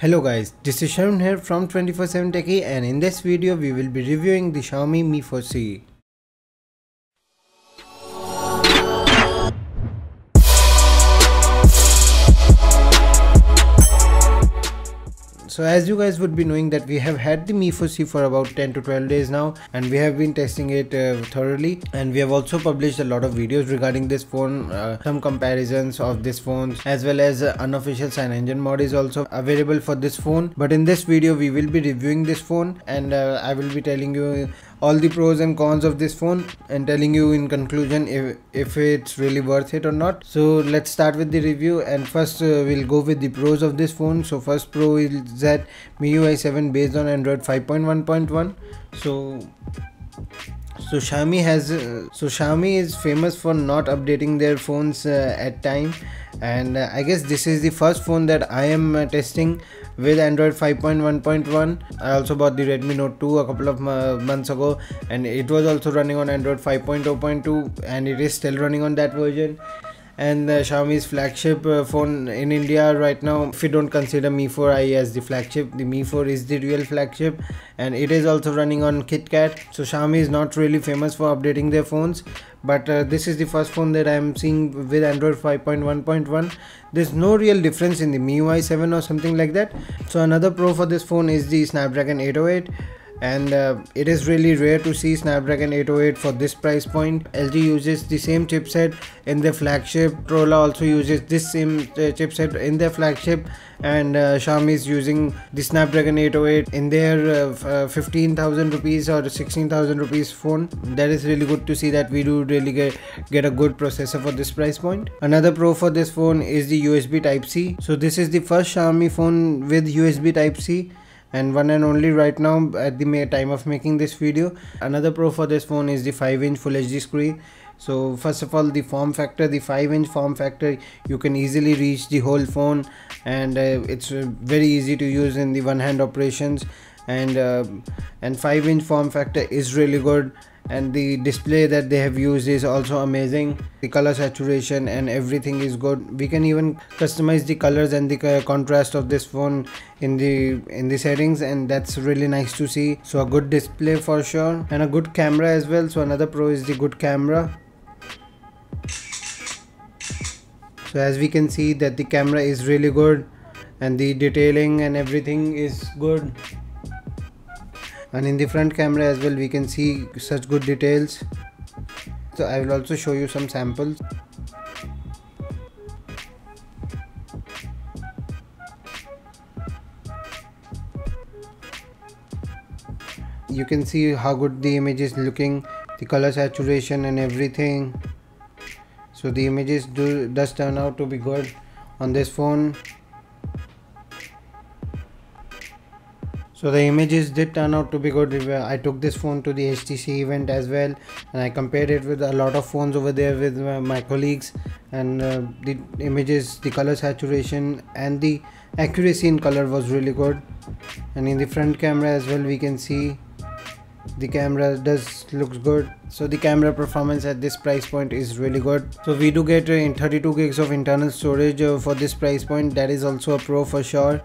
Hello guys, this is Sharon here from 24/7 Techie, and in this video we will be reviewing the Xiaomi Mi4c. So as you guys would be knowing that we have had the Mi4c for about 10 to 12 days now, and we have been testing it thoroughly, and we have also published a lot of videos regarding this phone, some comparisons of this phone, as well as unofficial CyanogenMod mod is also available for this phone. But in this video we will be reviewing this phone, and I will be telling you all the pros and cons of this phone and telling you in conclusion if it's really worth it or not. So let's start with the review, and first we'll go with the pros of this phone. So first pro is that MIUI 7 based on Android 5.1.1. So Xiaomi is famous for not updating their phones at time, and I guess this is the first phone that I am testing with Android 5.1.1. I also bought the Redmi Note 2 a couple of months ago, and it was also running on Android 5.0.2, and it is still running on that version. And Xiaomi's flagship phone in India right now, if you don't consider Mi4i as the flagship, the Mi4 is the real flagship, and it is also running on KitKat. So Xiaomi is not really famous for updating their phones, but this is the first phone that I am seeing with Android 5.1.1. There's no real difference in the MIUI 7 or something like that. So another pro for this phone is the Snapdragon 808. And it is really rare to see Snapdragon 808 for this price point. LG uses the same chipset in their flagship, Motorola also uses this same chipset in their flagship, and Xiaomi is using the Snapdragon 808 in their 15,000 rupees or 16,000 rupees phone. That is really good to see that we do really get a good processor for this price point. Another pro for this phone is the USB Type-C. So this is the first Xiaomi phone with USB Type-C, and one and only right now at the time of making this video. Another pro for this phone is the 5-inch Full HD screen. So first of all, the form factor, the 5-inch form factor, you can easily reach the whole phone, and it's very easy to use in the one hand operations, and 5-inch form factor is really good, and the display that they have used is also amazing. The color saturation and everything is good. We can even customize the colors and the contrast of this phone in the settings, and that's really nice to see. So a good display for sure, and a good camera as well. So another pro is the good camera. So as we can see that the camera is really good, and the detailing and everything is good. And in the front camera as well we can see such good details. So I will also show you some samples. You can see how good the image is looking, the color saturation and everything. So the images does turn out to be good on this phone. So the images did turn out to be good. I took this phone to the HTC event as well, and I compared it with a lot of phones over there with my colleagues, and the images, the color saturation and the accuracy in color was really good. And in the front camera as well we can see the camera looks good. So the camera performance at this price point is really good. So we do get in 32 gigs of internal storage for this price point. That is also a pro for sure.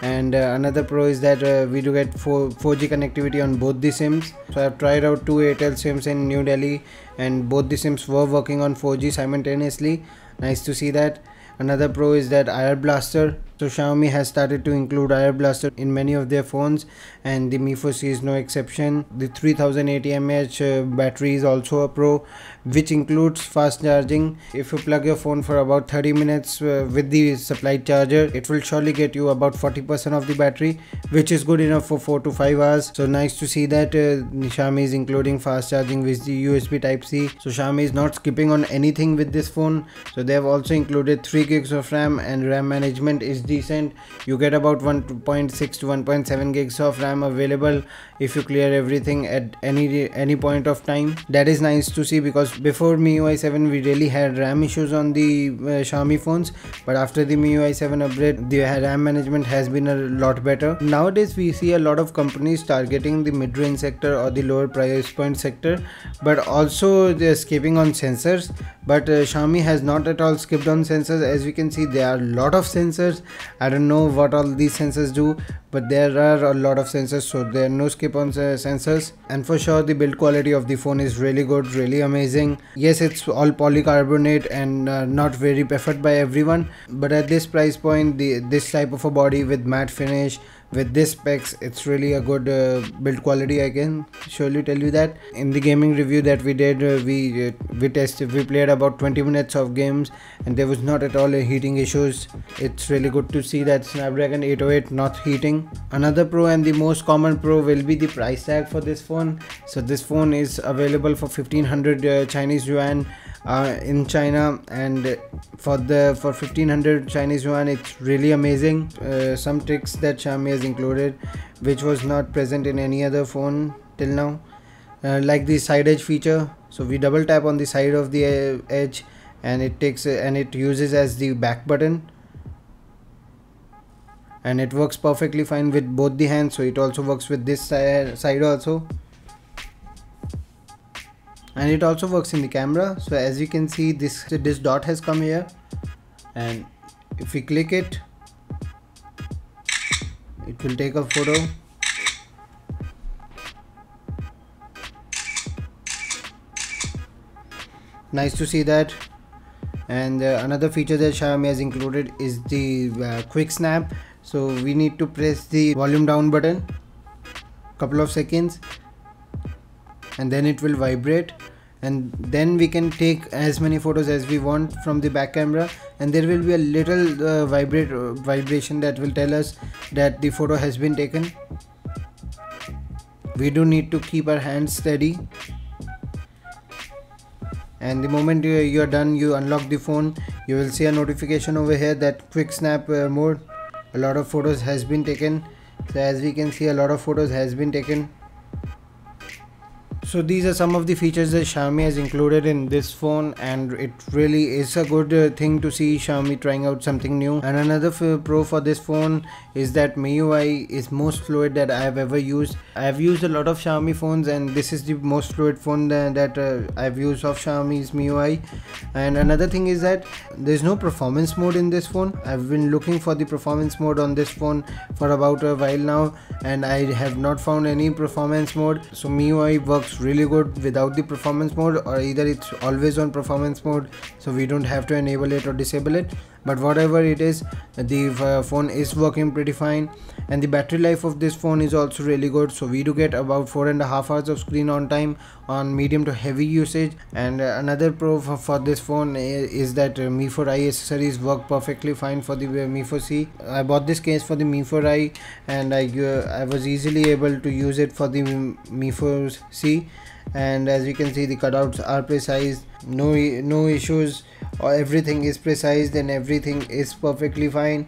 And another pro is that we do get 4G connectivity on both the SIMs. So I have tried out two Airtel SIMs in New Delhi, and both the SIMs were working on 4G simultaneously. Nice to see that. Another pro is that IR Blaster. So Xiaomi has started to include IR Blaster in many of their phones, and the Mi4c is no exception. The 3080 mAh battery is also a pro, which includes fast charging. If you plug your phone for about 30 minutes with the supplied charger, it will surely get you about 40% of the battery, which is good enough for 4 to 5 hours. So nice to see that Xiaomi is including fast charging with the USB Type-C. So Xiaomi is not skipping on anything with this phone. So they have also included 3 gigs of RAM, and RAM management is decent. You get about 1.6 to 1.7 gigs of RAM available if you clear everything at any point of time. That is nice to see, because before MIUI 7 we really had RAM issues on the Xiaomi phones, but after the MIUI 7 upgrade the RAM management has been a lot better. Nowadays we see a lot of companies targeting the mid-range sector or the lower price point sector, but also they're skipping on sensors. But Xiaomi has not at all skipped on sensors. As we can see, there are a lot of sensors, I don't know what all these sensors do, but there are a lot of sensors, so there are no skip on sensors. And for sure the build quality of the phone is really good, really amazing. Yes, it's all polycarbonate and not very preferred by everyone, but at this price point, this type of a body with matte finish with this specs, it's really a good build quality. I can surely tell you that. In the gaming review that we did, we played about 20 minutes of games and there was not at all heating issues. It's really good to see that Snapdragon 808 not heating. Another pro and the most common pro will be the price tag for this phone. So this phone is available for 1500 Chinese yuan in China, and for 1500 Chinese yuan, it's really amazing. Some tricks that Xiaomi has included which was not present in any other phone till now, like the side edge feature. So we double tap on the side of the edge and it takes and it uses as the back button, and it works perfectly fine with both the hands. So it also works with this side also, and it also works in the camera. So as you can see, this dot has come here, and if we click it, it will take a photo. Nice to see that. And another feature that Xiaomi has included is the quick snap. So we need to press the volume down button couple of seconds, and then it will vibrate, and then we can take as many photos as we want from the back camera, and there will be a little vibration that will tell us that the photo has been taken. We do need to keep our hands steady, and the moment you are done, you unlock the phone, you will see a notification over here that quick snap mode. A lot of photos has been taken. So as we can see, a lot of photos has been taken. So these are some of the features that Xiaomi has included in this phone, and it really is a good thing to see Xiaomi trying out something new. And another pro for this phone is that MIUI is most fluid that I have ever used. I have used a lot of Xiaomi phones, and this is the most fluid phone that I've used of Xiaomi's MIUI. And another thing is that there's no performance mode in this phone. I've been looking for the performance mode on this phone for about a while now, and I have not found any performance mode. So MIUI works really good without the performance mode, or either it's always on performance mode, so we don't have to enable it or disable it. But whatever it is, the phone is working pretty fine, and the battery life of this phone is also really good. So we do get about 4.5 hours of screen on time on medium to heavy usage. And another pro for this phone is that Mi4i accessories work perfectly fine for the Mi4c. I bought this case for the Mi4i, and I was easily able to use it for the Mi4c. And as you can see, the cutouts are precise, no issues, or everything is precise and everything is perfectly fine.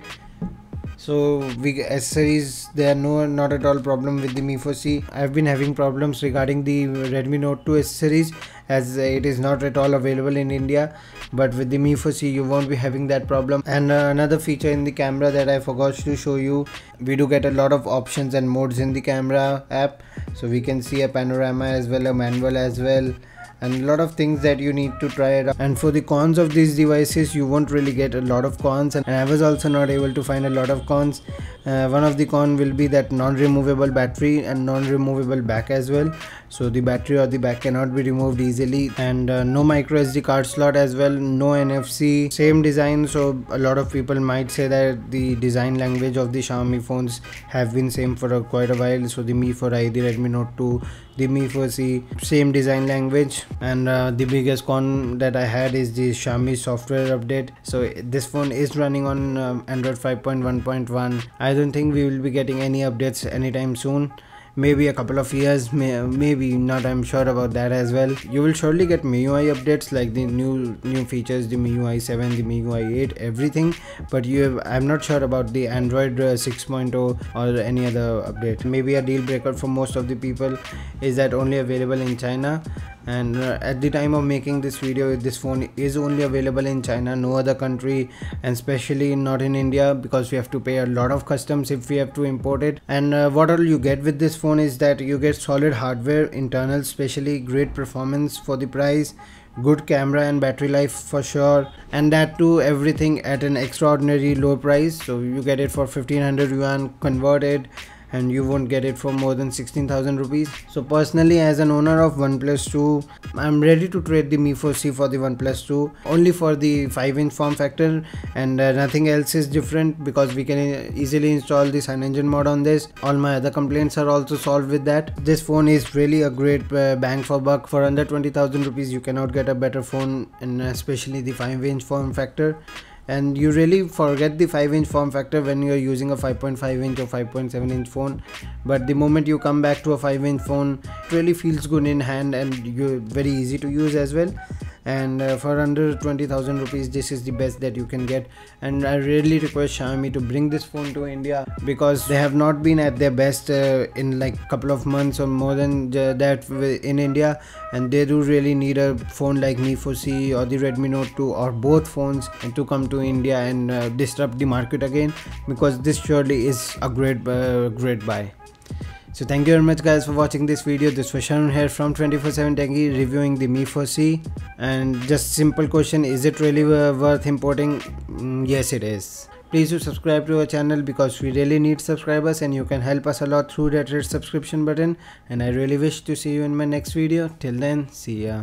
So accessories, there are not at all problem with the Mi4c. I've been having problems regarding the Redmi Note 2 accessories, as it is not at all available in India, but with the Mi4c you won't be having that problem. And another feature in the camera that I forgot to show you, we do get a lot of options and modes in the camera app. So we can see a panorama as well, a manual as well, and a lot of things that you need to try it out. And for the cons of these devices, you won't really get a lot of cons, and I was also not able to find a lot of cons. One of the cons will be that non-removable battery and non-removable back as well. So the battery or the back cannot be removed easily, and no micro SD card slot as well, no NFC, same design. So a lot of people might say that the design language of the Xiaomi phones have been same for quite a while. So the Mi4i, the Redmi Note 2, the Mi4c, same design language. And the biggest con that I had is the Xiaomi software update. So this phone is running on Android 5.1.1. I don't think we will be getting any updates anytime soon. Maybe a couple of years, maybe not. I'm sure about that as well. You will surely get MIUI updates, like the new features, the MIUI 7, the MIUI 8, everything. But I'm not sure about the Android 6.0 or any other update. Maybe a deal breaker for most of the people is that only available in China. And at the time of making this video, this phone is only available in China, no other country, and especially not in India, because we have to pay a lot of customs if we have to import it. And what all you get with this phone is that you get solid hardware, internal, especially great performance for the price, good camera and battery life for sure, and that too everything at an extraordinary low price. So you get it for 1500 yuan converted, and you won't get it for more than 16,000 rupees. So personally, as an owner of OnePlus 2, I'm ready to trade the Mi4c for the OnePlus 2 only for the 5-inch form factor, and nothing else is different because we can easily install the CyanogenMod mod on this. All my other complaints are also solved with that. This phone is really a great bang for buck. For under 20,000 rupees you cannot get a better phone, and especially the 5-inch form factor. And you really forget the 5-inch form factor when you're using a 5.5-inch or 5.7-inch phone, but the moment you come back to a 5-inch phone, it really feels good in hand and you're very easy to use as well. And for under 20,000 rupees this is the best that you can get, and I really request Xiaomi to bring this phone to India because they have not been at their best in like couple of months or more than that in India, and they do really need a phone like Mi4c or the Redmi Note 2 or both phones and to come to India and disrupt the market again, because this surely is a great buy. So thank you very much guys for watching this video. This was Sharon here from 24/7 Techie reviewing the Mi4c, and just simple question, is it really worth importing? Yes it is. Please do subscribe to our channel because we really need subscribers, and you can help us a lot through that red subscription button, and I really wish to see you in my next video. Till then, see ya.